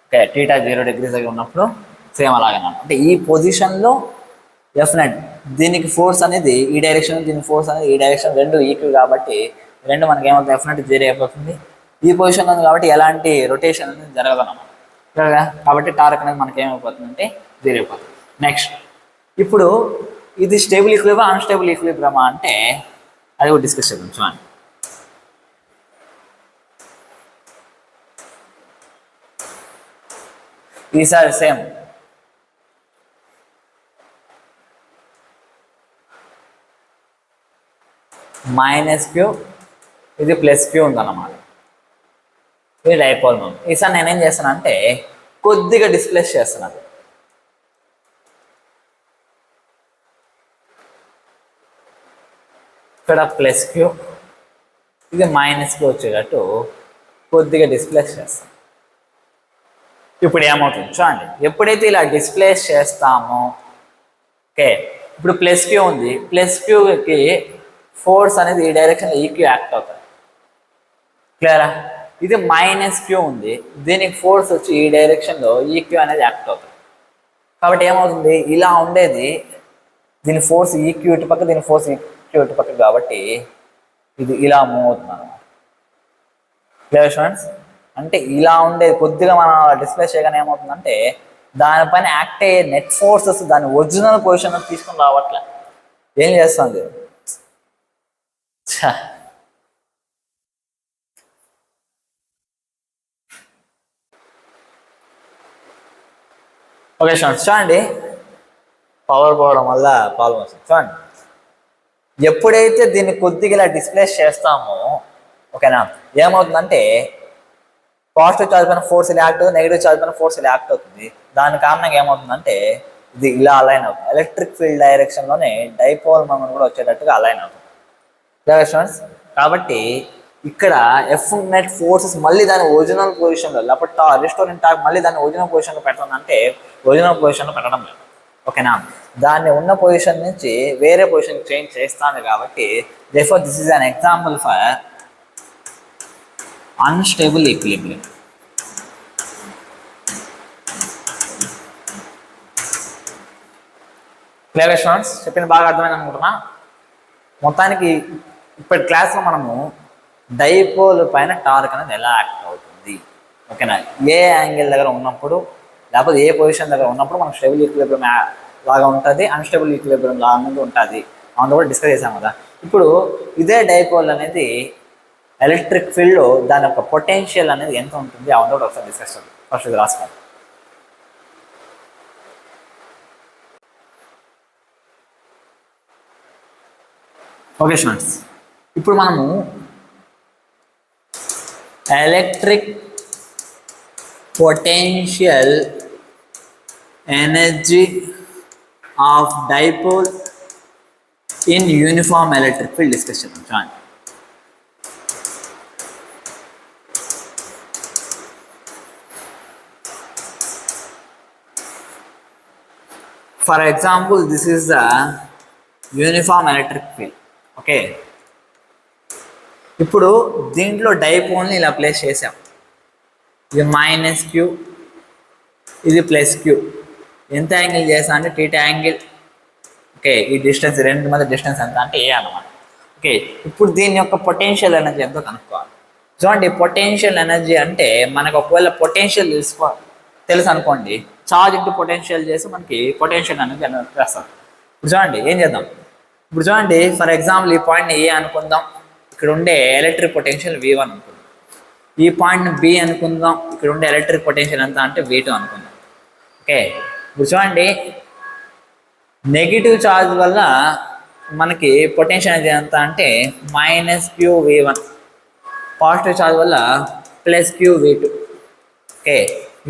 ఓకే, టీటా 0 degrees దగ్గర ఉన్నప్పుడు సేమ్ అలాగే అంటే ఈ పొజిషన్లో ఎఫ్ నెట్, దీనికి ఫోర్స్ అనేది ఈ డైరెక్షన్, దీనికి ఫోర్స్ అనేది ఈ డైరెక్షన్, రెండు ఈక్వల్ కాబట్టి రెండు మనకి ఏమవుతుంది, ఎఫ్ నెట్ 0 అయిపోతుంది. ఈ పొజిషన్లో ఉంది కాబట్టి ఎలాంటి రొటేషన్ అనేది జరగదన్నమాట. కాబట్టి టార్క్ అనేది మనకి ఏమైపోతుంది అంటే 0 అయిపోతుంది. నెక్స్ట్, ఇప్పుడు ఇది స్టేబుల్ ఈక్విలిబ్రియం అన్స్టేబుల్ ఈక్విలిబ్రియం అంటే అది కూడా డిస్కస్ చేద్దాం. చూడండి, ఈసారి సేమ్ -q, ఇది +q ఉందన్నమాట. ఇది డైపోల్ మూమెంట్. ఈసారి నేనేం చేస్తాను అంటే కొద్దిగా డిస్ప్లేస్ చేస్తున్నాను. ఇక్కడ +q, ఇది -q వచ్చేటట్టు కొద్దిగా డిస్ప్లేస్ చేస్తాం. ఇప్పుడు ఏమవుతుంది చూడండి, ఎప్పుడైతే ఇలా డిస్ప్లేస్ చేస్తామో, ఓకే, ఇప్పుడు +q ఉంది, +qకి ఫోర్స్ అనేది ఈ డైరెక్షన్లో ఈక్యూ యాక్ట్ అవుతుంది. క్లియరా? ఇది -q ఉంది, దీనికి ఫోర్స్ వచ్చి ఈ డైరెక్షన్లో ఈక్యూ అనేది యాక్ట్ అవుతుంది. కాబట్టి ఏమవుతుంది, ఇలా ఉండేది దీని ఫోర్స్ ఈక్యూ ఇటు పక్క, దీని ఫోర్స్ ఈక్యూ ఇటు పక్క, కాబట్టి ఇది ఇలా మూవ్ అవుతుంది అన్నమాట. Clear students? అంటే ఇలా ఉండేది కొద్దిగా మనం డిస్ప్లే చేయగానే ఏమవుతుందంటే దానిపైన యాక్ట్ అయ్యే నెట్ ఫోర్సెస్ దాని ఒరిజినల్ పొజిషన్ తీసుకుని రావట్లే. ఏం చేస్తుంది? ఓకే స్టూడెంట్స్, చూడండి, పవర్ పోవడం వల్ల ప్రాబ్లం వస్తుంది. చూడండి, ఎప్పుడైతే దీన్ని కొద్దిగా ఇలా డిస్ప్లేస్ చేస్తామో, ఓకేనా, ఏమవుతుందంటే పాజిటివ్ చార్జ్ పైన ఫోర్స్ ఇలా యాక్ట్ అవుతుంది, నెగిటివ్ చార్జ్ పైన ఫోర్స్ ఇలా యాక్ట్ అవుతుంది. దాని కారణంగా ఏమవుతుందంటే ఇది ఇలా అలైన్ అవుతుంది. ఎలక్ట్రిక్ ఫీల్డ్ డైరెక్షన్లోనే డైపోల్ మూమెంట్ కూడా వచ్చేటట్టుగా అలైన్ అవుతుంది. స్టూడెంట్స్, కాబట్టి ఇక్కడ ఎఫ్ నెట్ ఫోర్సెస్ మళ్ళీ దాని ఒరిజినల్ పొజిషన్లో, లేకపోతే రెస్టోరెంట్ టార్క్ మళ్ళీ దాన్ని ఒరిజినల్ పొజిషన్లో పెడుతుందంటే ఒరిజినల్ పొజిషన్లో పెట్టడం లేదు. ఓకేనా? దాన్ని ఉన్న పొజిషన్ నుంచి వేరే పొజిషన్ చేంజ్ చేస్తాను. కాబట్టి therefore this is an example for unstable equilibrium. Clear students? చెప్పింది బాగా అర్థమైంది అనుకుంటున్నా. మొత్తానికి ఇప్పటి క్లాస్లో మనము డైపోల్ పైన టార్క్ అనేది ఎలా యాక్ట్ అవుతుంది, ఓకేనా, ఏ యాంగిల్ దగ్గర ఉన్నప్పుడు లేకపోతే ఏ పొజిషన్ దగ్గర ఉన్నప్పుడు మనకు స్టేబుల్ ఈక్విలిబ్రియం లాగా ఉంటుంది, అన్స్టేబుల్ ఈక్విలిబ్రియం లాగా అనేది ఉంటుంది, అందులో కూడా డిస్కస్ చేసాం కదా. ఇప్పుడు ఇదే డైపోల్ అనేది ఎలక్ట్రిక్ ఫీల్డ్లో దాని యొక్క పొటెన్షియల్ అనేది ఎంత ఉంటుంది అందులో కూడా ఒకసారి డిస్కస్ చేద్దాం. ఫస్ట్ ఇది రాసుకోండి. ఓకే స్టూడెంట్స్, ఇప్పుడు మనము electric potential energy of dipole in uniform electric field discuss చేద్దాం. చూడండి, for example this is the uniform electric field. Okay, ఇప్పుడు దీంట్లో డైపోల్ని ఇలా ప్లేస్ చేసాం. ఇది -q, ఇది +q. ఎంత యాంగిల్ చేసా అంటే టీటా యాంగిల్. ఓకే, ఈ డిస్టెన్స్ రెండు మధ్య డిస్టెన్స్ ఎంత అంటే ఏ అన్నమాట. ఓకే, ఇప్పుడు దీని యొక్క పొటెన్షియల్ ఎనర్జీ ఎంతో కనుక్కోవాలి. చూడండి, పొటెన్షియల్ ఎనర్జీ అంటే మనకు ఒకవేళ పొటెన్షియల్ తెలుసు అనుకోండి, చార్జ్ ఇంటూ పొటెన్షియల్ చేసి మనకి పొటెన్షియల్ ఎనర్జీ వేస్తాం. ఇప్పుడు చూడండి ఏం చేద్దాం. ఇప్పుడు చూడండి, ఫర్ ఎగ్జాంపుల్ ఈ పాయింట్ని ఏ అనుకుందాం, ఇక్కడ ఉండే ఎలక్ట్రిక్ పొటెన్షియల్ V1 అనుకుందాం. ఈ పాయింట్ని B అనుకుందాం, ఇక్కడ ఉండే ఎలక్ట్రిక్ పొటెన్షియల్ ఎంత అంటే V2 అనుకుందాం. ఓకే, ఇప్పుడు చూడండి, నెగిటివ్ ఛార్జ్ వల్ల మనకి పొటెన్షియల్ ఎనర్జీ ఎంత అంటే -qV1, పాజిటివ్ ఛార్జ్ వల్ల +qV2. ఓకే,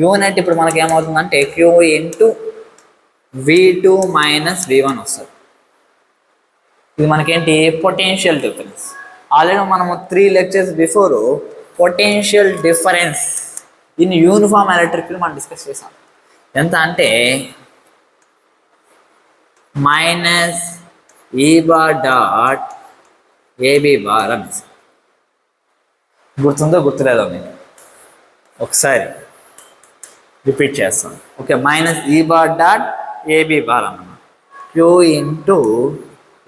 యూనిట్ ఇప్పుడు మనకి ఏమవుతుందంటే q ఇంటూ V2 - V1 వస్తుంది. ఇది మనకేంటి పొటెన్షియల్ డిఫరెన్స్. ఆల్రెడీ మనము 3 lectures before potential difference in uniform electric field మనం డిస్కస్ చేసాం. ఎంత అంటే -E bar dot AB bar అని. గుర్తుందో గుర్తులేదో మీకు ఒకసారి రిపీట్ చేస్తాం. Okay, -E bar dot AB bar అన్నమాట. Q ఇంటూ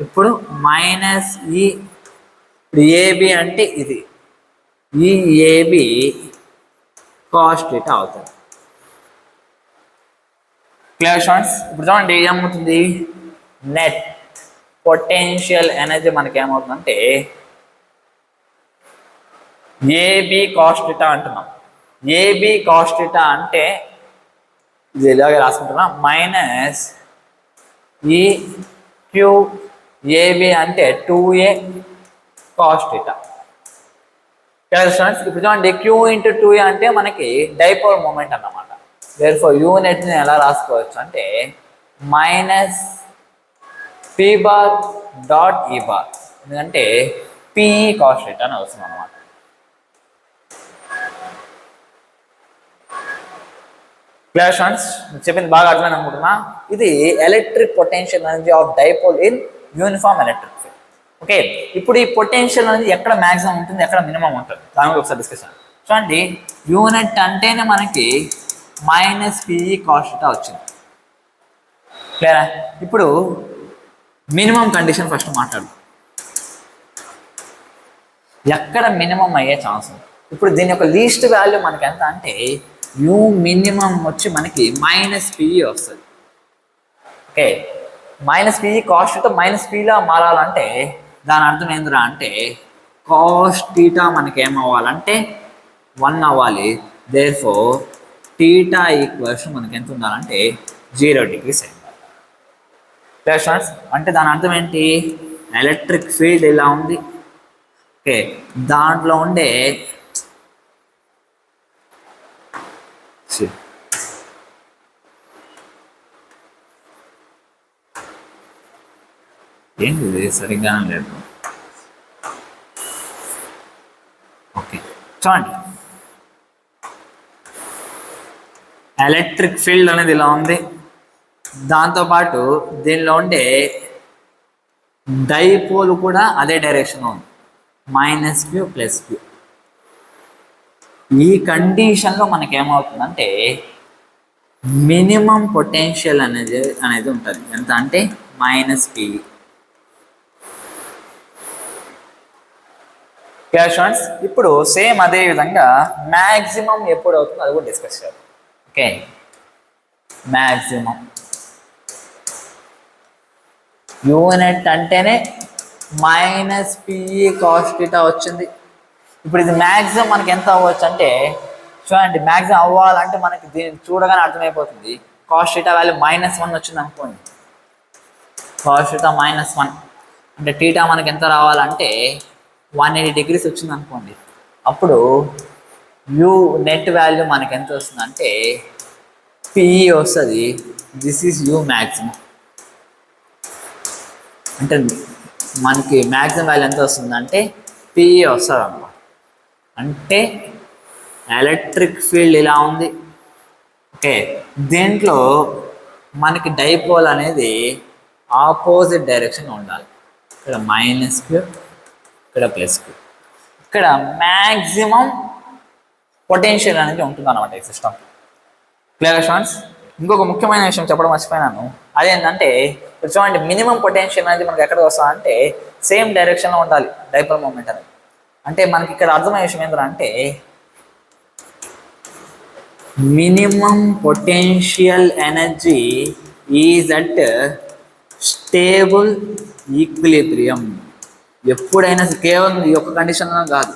ఇప్పుడు -E, ఇప్పుడు AB అంటే ఇది, ఈ AB cos θ అవుతుంది. Clear students? ఇప్పుడు చూడండి ఏమవుతుంది, నెట్ పొటెన్షియల్ ఎనర్జీ మనకి ఏమవుతుందంటే AB cos θ అంటున్నాం. AB cos θ అంటే ఇది ఇలాగే రాసుకుంటున్నాం, -EQAB అంటే 2A cos θ. ఇప్పుడు చూడండి, Q ఇంటూ 2A అంటే మనకి డైపోల్ మూమెంట్ అన్నమాట. దేర్ఫోర్ యూనిట్ని ఎలా రాసుకోవచ్చు అంటే -P bar dot E bar, ఎందుకంటే PE cos θ అని వస్తుంది అన్నమాట. Clear students? చెప్పింది బాగా అర్థమైంది అనుకుంటున్నా. ఇది electric potential energy of dipole in uniform electric field. Okay, ఇప్పుడు ఈ పొటెన్షియల్ అనేది ఎక్కడ మ్యాక్సిమం ఉంటుంది, ఎక్కడ మినిమం ఉంటుంది, దాని గురించి ఒకసారి డిస్కషన్. చూడండి, యూనిట్ అంటేనే మనకి -PE cos θ వచ్చింది. క్లియరా? ఇప్పుడు మినిమం కండిషన్ ఫస్ట్ మాట్లాడు, ఎక్కడ మినిమం అయ్యే ఛాన్స్ ఉంది. ఇప్పుడు దీని యొక్క లీస్ట్ వాల్యూ మనకి ఎంత అంటే యూ మినిమం వచ్చి మనకి -PE వస్తుంది. ఓకే, -PE cos θ -Pలా మారాలంటే దాని అర్థం ఏందిరా అంటే cos θ మనకి ఏమవ్వాలంటే 1 అవ్వాలి. దేర్ఫోర్ θ ఈక్వల్స్ మనకి ఎంత ఉండాలంటే 0 degrees అయింది. అంటే దాని అర్థం ఏంటి, ఎలక్ట్రిక్ ఫీల్డ్ ఇలా ఉంది. ఓకే, దాంట్లో ఉండే ఏంటి సరిగ్గానే లేదు. ఓకే, చూడండి, ఎలక్ట్రిక్ ఫీల్డ్ అనేది ఇలా ఉంది. దాంతోపాటు దీనిలో ఉండే డైపోల్ కూడా అదే డైరెక్షన్లో ఉంది, -Q +Q. ఈ కండిషన్లో మనకి ఏమవుతుందంటే మినిమం పొటెన్షియల్ అనేది ఉంటుంది. ఎంత అంటే -PE. స్టూడెంట్స్, ఇప్పుడు సేమ్ అదే విధంగా మ్యాక్సిమం ఎప్పుడు అవుతుందో అది కూడా డిస్కస్ చేయాలి. ఓకే, మ్యాక్సిమం యూనిట్ అంటేనే -PE cos θ వచ్చింది. ఇప్పుడు ఇది మ్యాక్సిమం మనకి ఎంత అవ్వచ్చు అంటే చూడండి, మ్యాక్సిమం అవ్వాలంటే మనకి దీన్ని చూడగానే అర్థమైపోతుంది. cos θ వాల్యూ -1 వచ్చింది అనుకోండి, cos θ -1 అంటే θ మనకి ఎంత రావాలంటే 180 degrees వచ్చింది అనుకోండి. అప్పుడు యూ నెట్ వాల్యూ మనకి ఎంత వస్తుందంటే PE వస్తుంది. This is you maximum. అంటే మనకి మ్యాక్సిమం వాల్యూ ఎంత వస్తుందంటే PE వస్తుంది అన్నమాట. అంటే ఎలక్ట్రిక్ ఫీల్డ్ ఇలా ఉంది. ఓకే, దీంట్లో మనకి డైపోల్ అనేది ఆపోజిట్ డైరెక్షన్ ఉండాలి. ఇక్కడ -Q, ఇక్కడ +Q. ఇక్కడ మ్యాక్సిమం పొటెన్షియల్ అనేది ఉంటుంది అన్నమాట ఈ సిస్టమ్. Clear students? ఇంకొక ముఖ్యమైన విషయం చెప్పడం మర్చిపోయినాను. అదేంటంటే ఇప్పుడు చూడండి, మినిమం పొటెన్షియల్ అనేది మనకి ఎక్కడ వస్తుంది అంటే సేమ్ డైరెక్షన్లో ఉండాలి డైపోల్ మూమెంట్ అనేది. అంటే మనకి ఇక్కడ అర్థమయ్యే విషయం ఏంటంటే minimum potential energy is at stable equilibrium. ఎప్పుడైనా కేవలం ఈ యొక్క కండిషన్లో కాదు,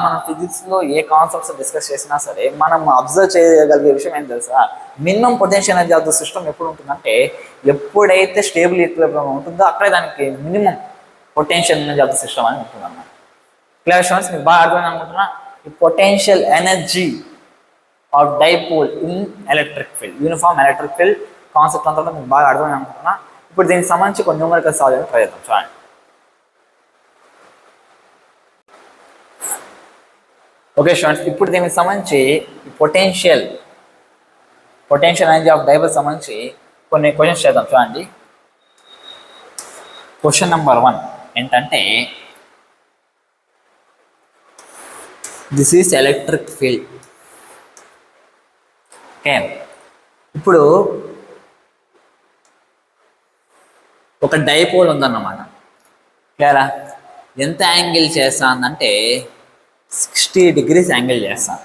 మనం ఫిజిక్స్లో ఏ కాన్సెప్ట్స్ డిస్కస్ చేసినా సరే మనం అబ్జర్వ్ చేయగలిగే విషయం ఏం తెలుసా, minimum potential energy of the system ఎప్పుడు ఉంటుందంటే ఎప్పుడైతే స్టేబుల్ ఈక్విలిబ్రియం ఉంటుందో అక్కడే దానికి minimum potential energy of the system అని ఉంటుంది అన్నమాట. Clear students? మీకు బాగా అర్థమైంది అనుకుంటున్నా. ఈ potential energy of dipole in electric field, uniform electric field concept అంతా మీకు బాగా అర్థమైంది అనుకుంటున్నా. ఇప్పుడు దీనికి సంబంధించి కొన్ని న్యూమరికల్ సాల్వ్ చేయడం ట్రై చేద్దాం. చూడండి, ఓకే స్టూడెంట్స్, ఇప్పుడు దీనికి సంబంధించి పొటెన్షియల్ ఎనర్జీ ఆఫ్ డైపోల్ సంబంధించి కొన్ని క్వశ్చన్స్ చేద్దాం. చూడండి, క్వశ్చన్ నెంబర్ 1 ఏంటంటే this is electric field. Okay, ఇప్పుడు ఒక డైపోల్ ఉందన్నమాట. క్లియరా? ఎంత యాంగిల్ చేస్తానంటే 60 degrees యాంగిల్ చేస్తాను.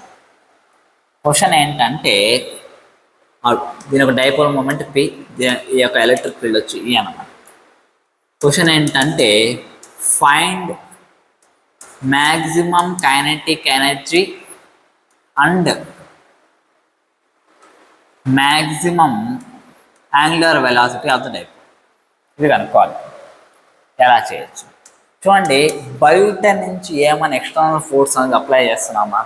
క్వశ్చన్ ఏంటంటే దీని ఒక డైపోల్ మూమెంట్ పి, ఈ యొక్క ఎలక్ట్రిక్ ఫీల్డ్ వచ్చి ఈ అన్నమాట. క్వశ్చన్ ఏంటంటే find maximum kinetic energy and maximum angular velocity of the dipole. ఇది కనుక్కోవాలి. ఎలా చేయొచ్చు చూడండి, బయట నుంచి ఏమైనా ఎక్స్టర్నల్ ఫోర్స్ అనేది అప్లై చేస్తున్నామా?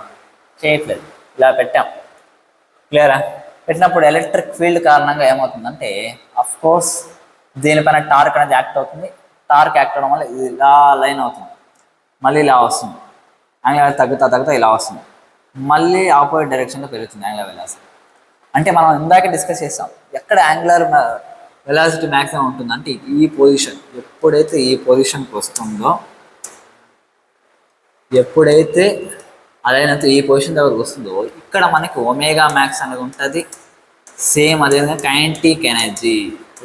చేయట్లేదు. ఇలా పెట్టాం. క్లియరా? పెట్టినప్పుడు ఎలక్ట్రిక్ ఫీల్డ్ కారణంగా ఏమవుతుందంటే కోర్స్ దీనిపైన టార్క్ అనేది యాక్ట్ అవుతుంది. టార్క్ యాక్ట్ అవడం వల్ల ఇది ఇలా లైన్ అవుతుంది, మళ్ళీ ఇలా వస్తుంది, యాంగులర్ తగ్గుతా ఇలా వస్తుంది, మళ్ళీ ఆపోజిట్ డైరెక్షన్లో పెరుగుతుంది యాంగులర్ వెలాసిటీ. అంటే మనం ఇందాక డిస్కస్ చేసాం, ఎక్కడ యాంగులర్ వెలాసిటీ మ్యాక్సిమం ఉంటుందంటే ఈ పొజిషన్. ఎప్పుడైతే ఈ పొజిషన్కి వస్తుందో, ఎప్పుడైతే అదైతే ఈ పొజిషన్ దగ్గరకు వస్తుందో ఇక్కడ మనకి ఒమేగా మ్యాక్స్ అనేది ఉంటుంది. సేమ్ అదేవిధంగా కైనెటిక్ ఎనర్జీ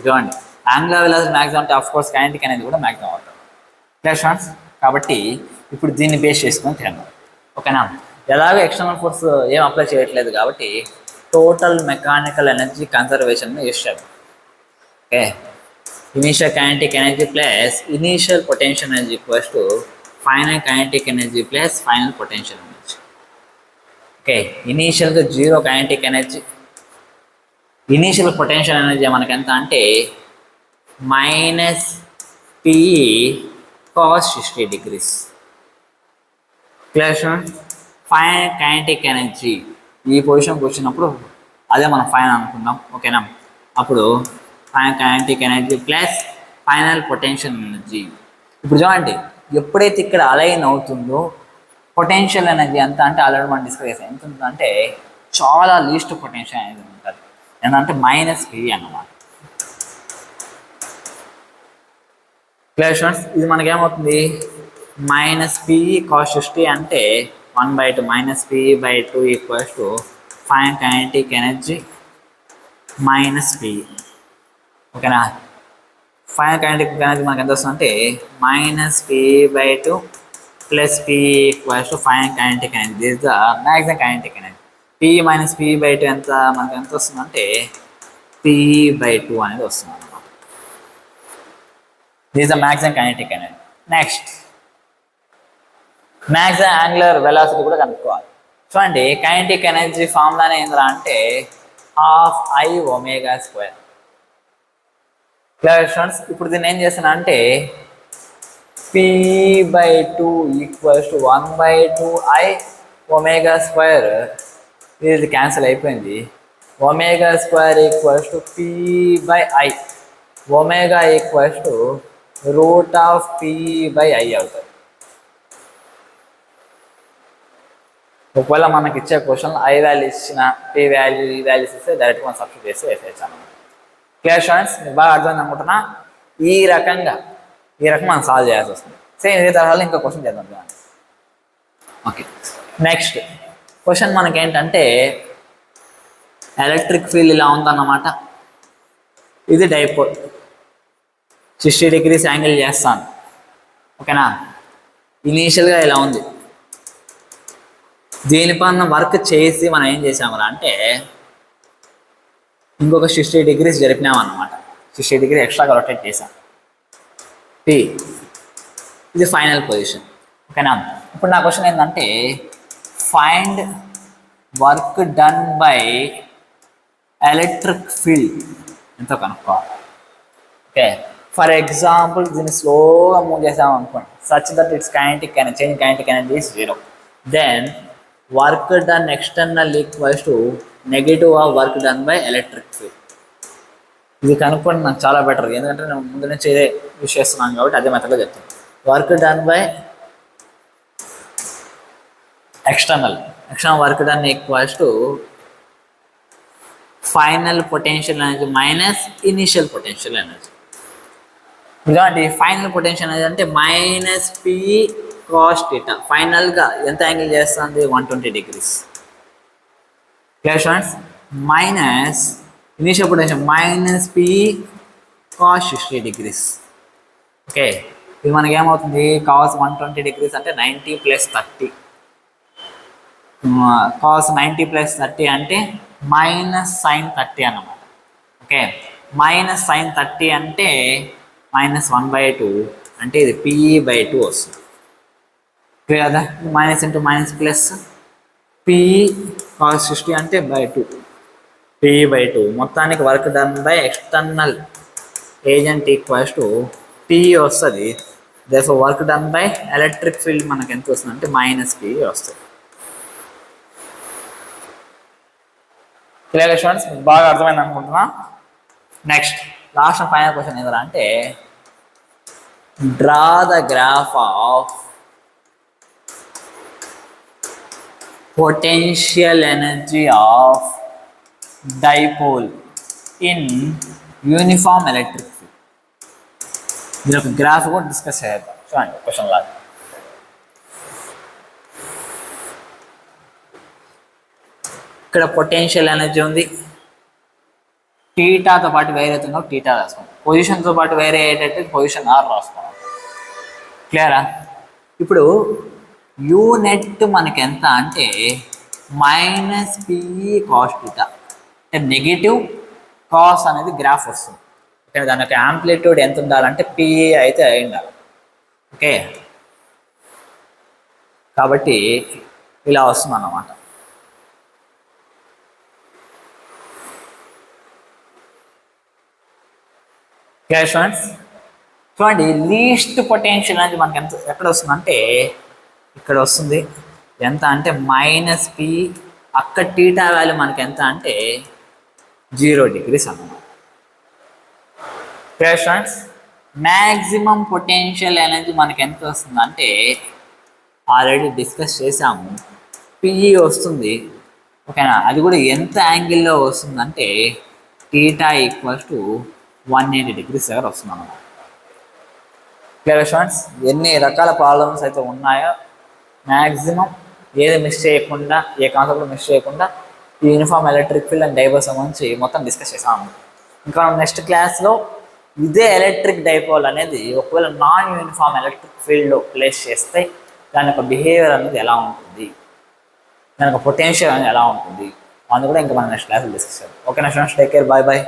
చూడండి, యాంగులర్ వెలాసిటీ మ్యాక్సిమం అంటే కోర్స్ కైనెటిక్ ఎనర్జీ కూడా మ్యాక్సిమం అవుతుంది. Clear students? కాబట్టి ఇప్పుడు దీన్ని బేస్ చేసుకొని తిన్నాం. ఓకేనా? ఎలాగో ఎక్స్టర్నల్ ఫోర్స్ ఏం అప్లై చేయట్లేదు కాబట్టి total mechanical energy conservation use చేద్దాం. Okay, initial kinetic energy plus initial potential energy equals to final kinetic energy plus final potential energy. Okay, ఇనీషియల్గా 0 kinetic energy, initial potential energy మనకి ఎంత అంటే -P cos 60 degrees. Clear students? Final kinetic energy ఈ పొజిషన్కి వచ్చినప్పుడు అదే మనం final అనుకుందాం. ఓకేనా? అప్పుడు final kinetic energy plus final potential energy. ఇప్పుడు చూడండి, ఎప్పుడైతే ఇక్కడ అలైన్ అవుతుందో పొటెన్షియల్ ఎనర్జీ ఎంత అంటే ఆల్రెడీ మనం డిస్కస్ చేసాం. ఎంత ఉంటుందంటే చాలా లీస్ట్ పొటెన్షియల్ అనేది ఉంటుంది. ఏంటంటే -P అన్నమాట. Clear students? ఇది మనకేమవుతుంది -P cos 60 అంటే 1/2 -P/2 equals to final kinetic energy -P. ఓకేనా? ఫైనల్ కైనెటిక్ ఎనర్జీ మనకి ఎంత వస్తుందంటే -P/2 plus P equals to final kinetic energy. This the maximum kinetic energy. P - P/2 ఎంత మనకి ఎంత వస్తుందంటే P/2 అనేది వస్తుంది అన్నమాట. This the maximum kinetic energy. Next maximum angular velocity కూడా కనుక్కోవాలి. చూడండి, కైనెటిక్ ఎనర్జీ ఫార్ములానే ఏంద్రా అంటే 12I ω². Clear students? ఇప్పుడు దీన్ని ఏం చేస్తాను అంటే P/2 ఈక్వల్స్ టు 1/2I ω². ఇది క్యాన్సిల్ అయిపోయింది. ω² equals to P/I. Omega equals to √P/I అవుతుంది. ఒకవేళ మనకి ఇచ్చే క్వశ్చన్ I వాల్యూ ఇచ్చిన P వాల్యూ ఈ వాల్యూస్ ఇస్తే డైరెక్ట్గా మనం సబ్స్టిట్యూట్ చేసి వేసేయచ్చు అన్నమాట. Clear students? మీకు బాగా అర్థమైంది అనుకుంటున్నా. ఈ రకంగా మనం సాల్వ్ చేయాల్సి వస్తుంది. సేమ్ ఇదే తరహాలో ఇంకో క్వశ్చన్ చేద్దాం. ఓకే, నెక్స్ట్ క్వశ్చన్ మనకేంటంటే ఎలక్ట్రిక్ ఫీల్డ్ ఇలా ఉందన్నమాట. ఇది డైపోల్ 60 degrees యాంగిల్ చేస్తాను. ఓకేనా, ఇనీషియల్గా ఇలా ఉంది. దీనిపైన వర్క్ చేసి మనం ఏం చేసామరా అంటే ఇంకొక 60 degrees జరిపినామన్నమాట. 60 degrees ఎక్స్ట్రాగా రొటేట్ చేసాం. పి ఇది ఫైనల్ పొజిషన్. ఓకేనా, ఇప్పుడు నా క్వశ్చన్ ఏంటంటే find work done by electric field ఎంతో కనుక్కోవాలి. ఓకే, ఫర్ ఎగ్జాంపుల్ దీన్ని స్లోగా మూవ్ చేసాము అనుకోండి, such that its kinetic energy, change kinetic energy is 0. Then work done external equals to negative of work done by electric field. ఇది కనుక్కోండి నాకు చాలా బెటర్, ఎందుకంటే నేను ముందు నుంచి ఇదే యూస్ చేస్తున్నాను కాబట్టి అదే మెథడ్లో చెప్తాను. Work done by external work done equals to final potential energy minus initial potential energy. ఇలాంటి ఫైనల్ పొటెన్షియల్ ఎనర్జీ అంటే మైనస్ పి కాస్ థీటా. ఫైనల్గా ఎంత యాంగిల్ చేస్తుంది 120 degrees. Students, minus initial potential minus P cos 60 degrees. Okay, ఇది మనకి ఏమవుతుంది, cos 120 degrees అంటే 90 + 30. Cos 90 + 30 అంటే మైనస్ సైన్ 30 అన్నమాట. ఓకే, మైనస్ సైన్ 30 అంటే -1/2 అంటే ఇది PE/2 వస్తుంది. క్లియర్ కదా, minus into minus plus PE cos 60 అంటే /2 PE/2. మొత్తానికి work done by external agent equals to PE వస్తుంది. Therefore work done by electric field మనకి ఎంత వస్తుంది అంటే -PE వస్తుంది. క్లియర్ స్టూడెంట్స్, బాగా అర్థమైంది అనుకుంటున్నా. నెక్స్ట్ లాస్ట్ ఫైనల్ క్వశ్చన్ ఏదరా అంటే draw the graph of potential energy of dipole in uniform electric field. దీని ఒక గ్రాఫ్ కూడా డిస్కస్ చేద్దాం. చూడండి క్వశ్చన్ లాగా, ఇక్కడ పొటెన్షియల్ ఎనర్జీ ఉంది, టీటాతో పాటు వేరే అవుతుందో టీటా రాసుకోండి, పొజిషన్తో పాటు వేరే అయ్యేటట్టు పొజిషన్ ఆర్ రాసుకోండి. క్లియరా? ఇప్పుడు యూనెట్ మనకి ఎంత అంటే -PE కాస్ టీటా అంటే నెగిటివ్ కాస్ అనేది గ్రాఫ్ వస్తుంది. ఓకే, దాని యొక్క యాంప్లిట్యూడ్ ఎంత ఉండాలంటే PE అయితే అయి ఉండాలి. ఓకే, కాబట్టి ఇలా వస్తుంది అన్నమాట. స్టూడెంట్స్, చూడండి లీస్ట్ పొటెన్షియల్ అనేది మనకి ఎంత ఎక్కడ వస్తుందంటే ఇక్కడ వస్తుంది. ఎంత అంటే -P, అక్కడ టీటా వాల్యూ మనకి ఎంత అంటే 0 degrees అన్నమాట. స్టూడెంట్స్, మ్యాక్సిమం పొటెన్షియల్ ఎనర్జీ మనకి ఎంత వస్తుందంటే ఆల్రెడీ డిస్కస్ చేసాము, PE వస్తుంది. ఓకేనా, అది కూడా ఎంత యాంగిల్లో వస్తుందంటే టీటా ఈక్వల్స్ టు 180 degrees దగ్గర వస్తుంది అన్నమాట. క్లియర్ స్టూడెంట్స్, ఎన్ని రకాల ప్రాబ్లమ్స్ అయితే ఉన్నాయో మ్యాక్సిమం ఏది మిస్ చేయకుండా, ఏ కాన్సెప్ట్ మిస్ చేయకుండా ఈ uniform electric field and dipole సంబంధించి మొత్తం డిస్కస్ చేసాము. ఇంకా నెక్స్ట్ క్లాస్లో ఇదే ఎలక్ట్రిక్ డైపోల్ అనేది ఒకవేళ నాన్ యూనిఫామ్ ఎలక్ట్రిక్ ఫీల్డ్లో ప్లేస్ చేస్తే దాని యొక్క బిహేవియర్ అనేది ఎలా ఉంటుంది, దాని యొక్క పొటెన్షియల్ అనేది ఎలా ఉంటుంది, అది కూడా ఇంకా మనం నెక్స్ట్ క్లాస్లో డిస్కస్ చేద్దాం. ఓకేనా students, take care, bye bye.